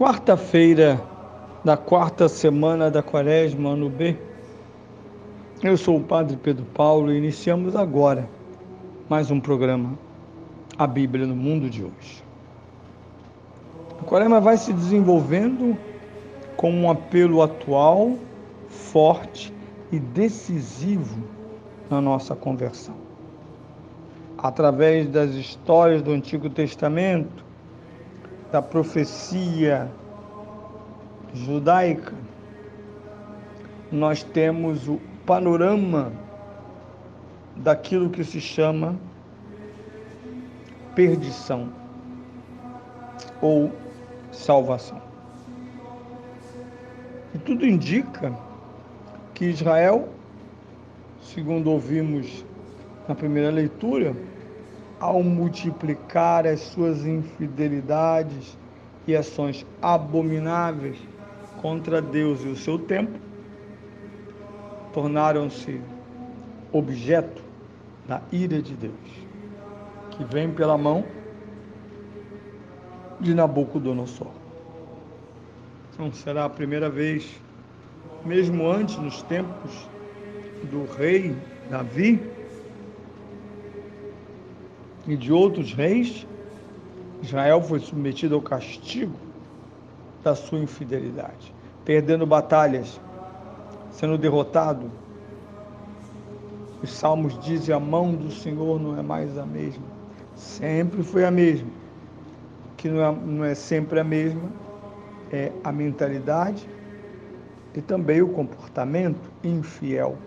Quarta-feira da quarta semana da Quaresma, ano B. Eu sou o Padre Pedro Paulo e iniciamos agora mais um programa, A Bíblia no Mundo de hoje. A Quaresma vai se desenvolvendo com um apelo atual, forte e decisivo na nossa conversão. Através das histórias do Antigo Testamento, da profecia judaica, nós temos o panorama daquilo que se chama perdição ou salvação. E tudo indica que Israel, segundo ouvimos na primeira leitura, ao multiplicar as suas infidelidades e ações abomináveis contra Deus e o seu templo, tornaram-se objeto da ira de Deus, que vem pela mão de Nabucodonosor. Não será a primeira vez, mesmo antes, nos tempos do rei Davi e de outros reis, Israel foi submetido ao castigo da sua infidelidade, perdendo batalhas, sendo derrotado. Os salmos dizem: a mão do Senhor não é mais a mesma. Sempre foi a mesma. Que não é sempre a mesma é a mentalidade e também o comportamento infiel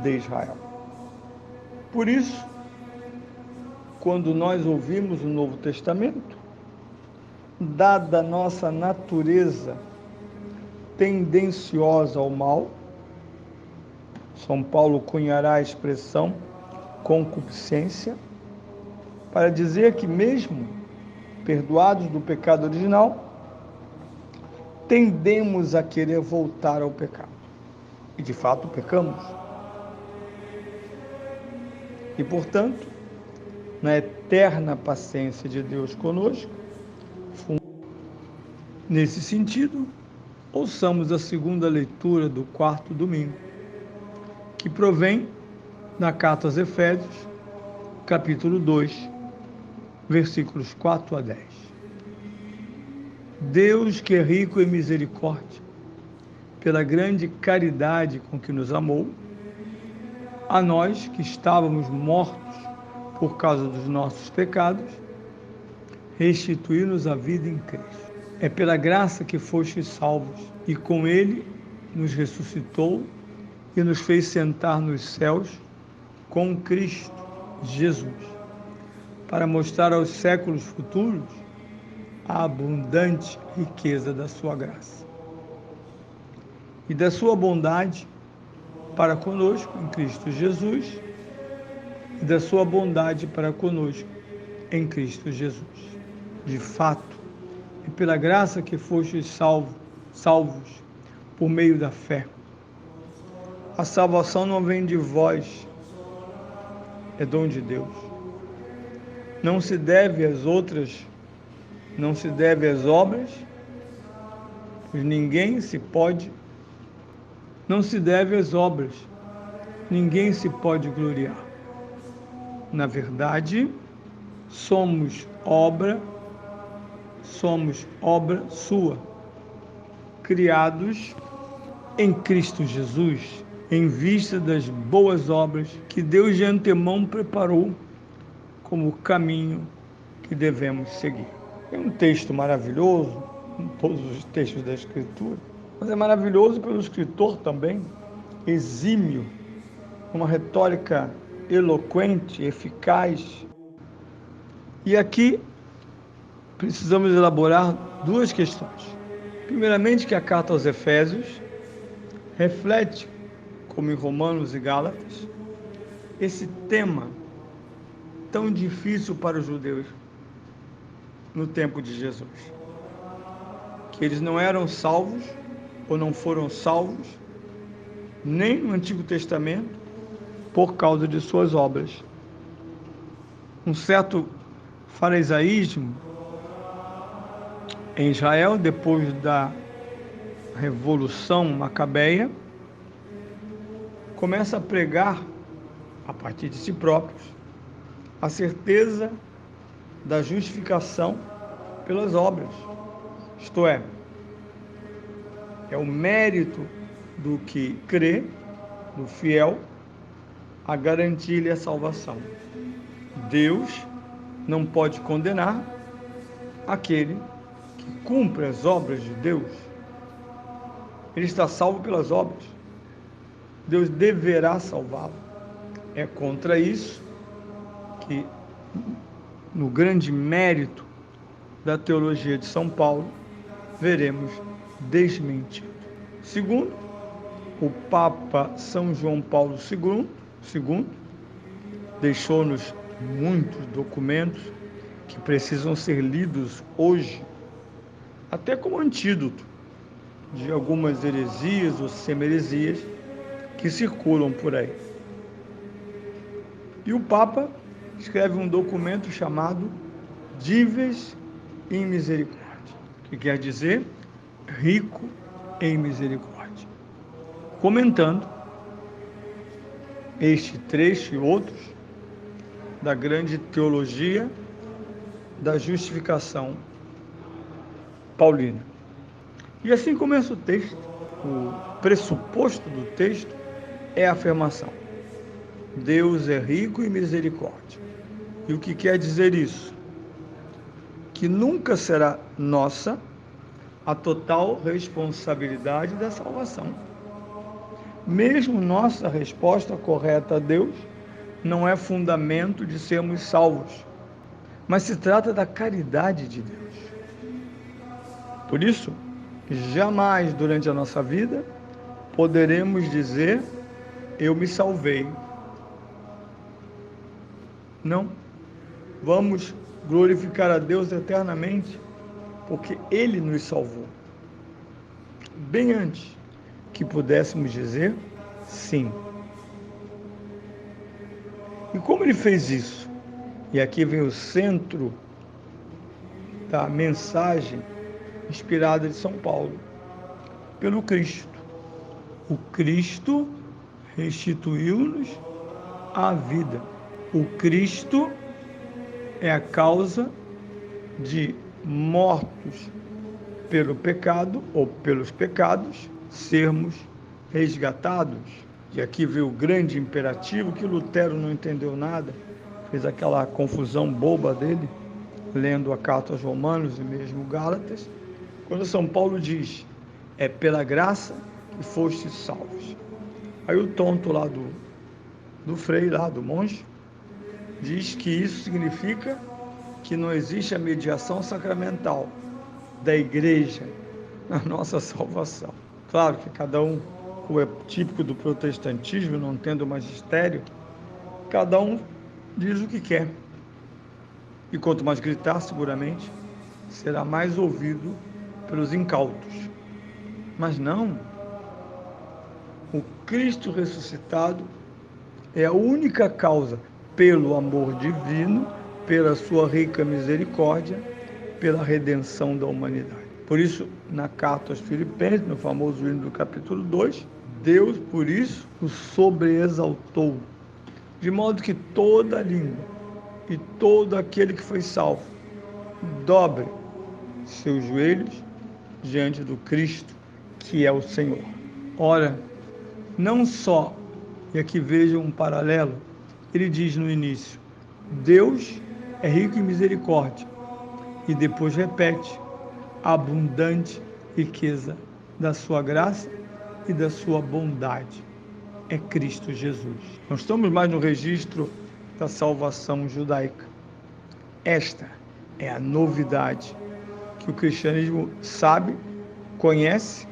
de Israel. Por isso, quando nós ouvimos o Novo Testamento, dada a nossa natureza tendenciosa ao mal, São Paulo cunhará a expressão concupiscência, para dizer que mesmo perdoados do pecado original, tendemos a querer voltar ao pecado. E de fato pecamos. E portanto, na eterna paciência de Deus conosco, nesse sentido, ouçamos a segunda leitura do quarto domingo, que provém da carta aos Efésios, capítulo 2, versículos 4 a 10. Deus, que é rico em misericórdia, pela grande caridade com que nos amou, a nós que estávamos mortos por causa dos nossos pecados, restituiu-nos a vida em Cristo. É pela graça que fostes salvos, e com Ele nos ressuscitou e nos fez sentar nos céus com Cristo Jesus, para mostrar aos séculos futuros a abundante riqueza da sua graça e da sua bondade para conosco em Cristo Jesus, e da sua bondade para conosco em Cristo Jesus. De fato, é pela graça que fostes salvos por meio da fé. A salvação não vem de vós, é dom de Deus. Não se deve às obras, pois ninguém se pode gloriar. Na verdade, somos obra sua, criados em Cristo Jesus, em vista das boas obras que Deus de antemão preparou como o caminho que devemos seguir. É um texto maravilhoso, em todos os textos da Escritura, mas é maravilhoso pelo escritor também, exímio, uma retórica eloquente, eficaz. E aqui precisamos elaborar duas questões. Primeiramente, que a carta aos Efésios reflete, como em Romanos e Gálatas, esse tema tão difícil para os judeus no tempo de Jesus, que eles não eram salvos ou não foram salvos nem no Antigo Testamento por causa de suas obras. Um certo farisaísmo Em Israel, depois da Revolução Macabeia, começa a pregar, a partir de si próprios, a certeza da justificação pelas obras. Isto é o mérito do que crê, do fiel, a garantir-lhe a salvação. Deus não pode condenar aquele que cumpre as obras de Deus. Ele está salvo pelas obras. Deus deverá salvá-lo. É contra isso que, no grande mérito da teologia de São Paulo, veremos desmentido. Segundo, o Papa São João Paulo II deixou-nos muitos documentos que precisam ser lidos hoje, até como antídoto de algumas heresias ou semeresias que circulam por aí. E o Papa escreve um documento chamado Dives in Misericórdia, que quer dizer rico em misericórdia, comentando este trecho e outros da grande teologia da justificação paulina. E assim começa o texto. O pressuposto do texto é a afirmação: Deus é rico em misericórdia. E o que quer dizer isso? Que nunca será nossa a total responsabilidade da salvação. Mesmo nossa resposta correta a Deus não é fundamento de sermos salvos, mas se trata da caridade de Deus. Por isso, jamais durante a nossa vida poderemos dizer: eu me salvei. Não. Vamos glorificar a Deus eternamente, porque Ele nos salvou. Bem antes que pudéssemos dizer sim. E como Ele fez isso? E aqui vem o centro da mensagem inspirada de São Paulo: pelo Cristo. O Cristo restituiu-nos a vida. O Cristo é a causa de mortos pelo pecado ou pelos pecados sermos resgatados. E aqui vem o grande imperativo que Lutero não entendeu nada, fez aquela confusão boba dele, lendo a carta aos Romanos e mesmo Gálatas, quando São Paulo diz: é pela graça que fostes salvos. Aí o tonto lá do frei, lá do monge, diz que isso significa que não existe a mediação sacramental da igreja na nossa salvação. Claro que cada um, como é típico do protestantismo, não tendo o magistério, cada um diz o que quer. E quanto mais gritar, seguramente, será mais ouvido pelos incautos. Mas não. O Cristo ressuscitado é a única causa, pelo amor divino, pela sua rica misericórdia, pela redenção da humanidade. Por isso, na carta aos Filipenses, no famoso hino do capítulo 2, Deus, por isso, o sobreexaltou, de modo que toda língua e todo aquele que foi salvo dobre seus joelhos diante do Cristo, que é o Senhor. Ora, não só, e aqui veja um paralelo, ele diz no início: Deus é rico em misericórdia, e depois repete: a abundante riqueza da sua graça e da sua bondade é Cristo Jesus. Não estamos mais no registro da salvação judaica. Esta é a novidade que o cristianismo sabe, conhece,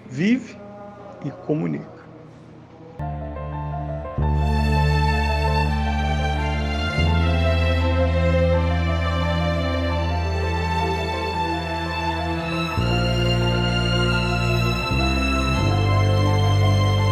vive e comunica.